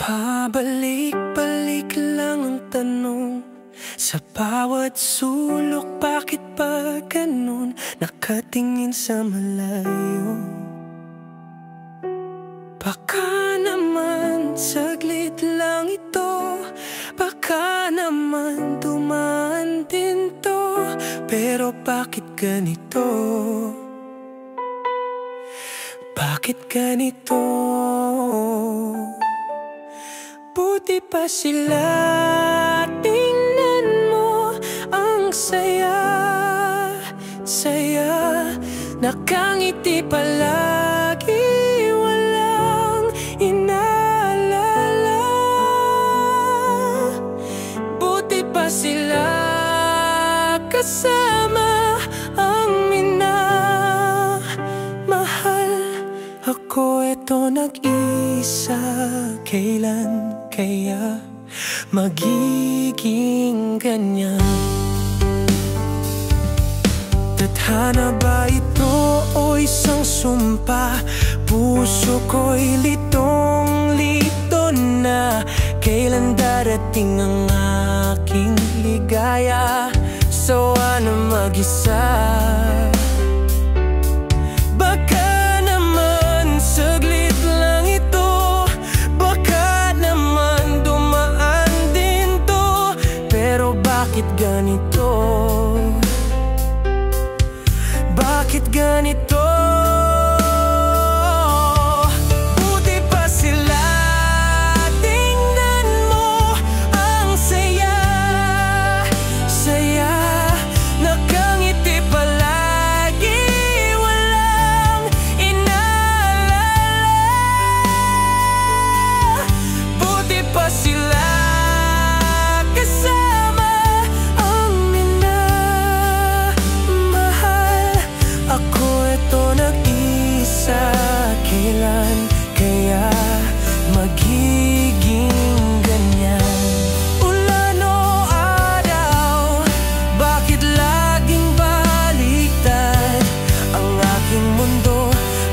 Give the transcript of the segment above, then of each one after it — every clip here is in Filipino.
Pabalik-balik lang ang tanong sa bawat sulok, bakit ba ganun? Nakatingin sa malayo. Baka naman saglit lang ito, baka naman dumaan din to. Pero bakit ganito? Bakit ganito? Buti pa sila, tingnan mo, ang saya, saya. Nakangiti palagi, walang inaalala. Buti pa sila, kasama ang minamahal. Ako eto nag-isa, kailan kaya magiging ganyan? Tadhana ba ito o isang sumpa? Puso ko'y litong-lito na. Kailan darating ang aking ligaya? Sawa na mag-isa. Baka naman saglit lang ito, baka naman dumaan din to. Pero bakit ganito? Bakit ganito? Buti pa sila, tingnan mo, ang saya, saya. Nakangiti palagi, walang inaalala. Buti pa sila, kasama ang minamahal. Ako eto nag-isa, kailan kaya magiging ganyan? Ulan o araw, bakit laging baliktad ang aking mundo?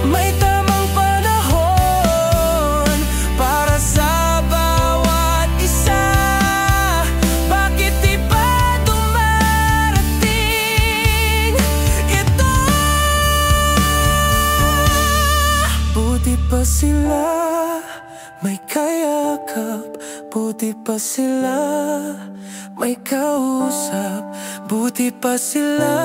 May tamang panahon para sa bawat isa. Bakit di pa dumarating ito? Buti pa sila, may kayakap. Buti pa sila, may kausap. Buti pa sila,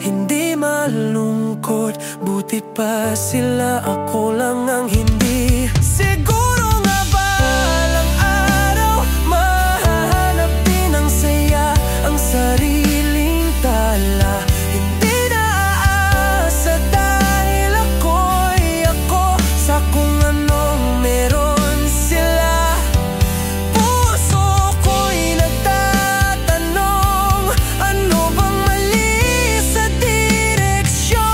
hindi malungkot. Buti pa sila, ako lang ang hindi. Siguro nga balang araw, mahahanap din ang saya, ang sariling tala. Hindi na aasa dahil ako'y ako sa kung anong meron sila. Puso ko'y nagtatanong, ano bang mali sa direksyon?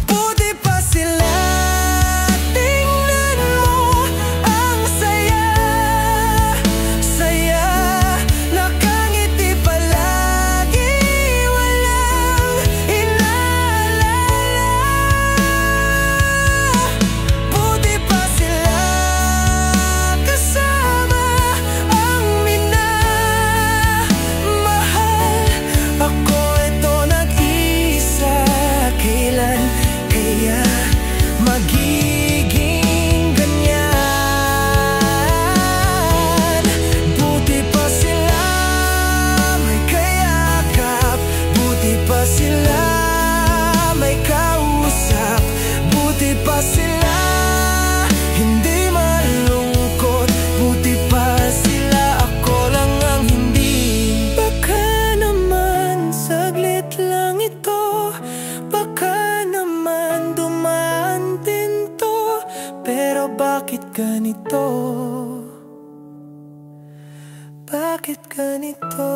Buti pa sila, tingnan mo, ang saya, saya. Nakangiti palagi, walang inaalala. Buti pa sila, kasama ang minamahal. Ako eto nag-isa, kailan kaya magiging ganyan? Buti pa sila, may kayakap. Buti pa sila, may kausap. Buti pa sila, hindi malungkot. Buti pa sila, ako lang ang hindi. Baka naman saglit lang ito, baka naman dumaan din to. Pero bakit ganito? Bakit ganito?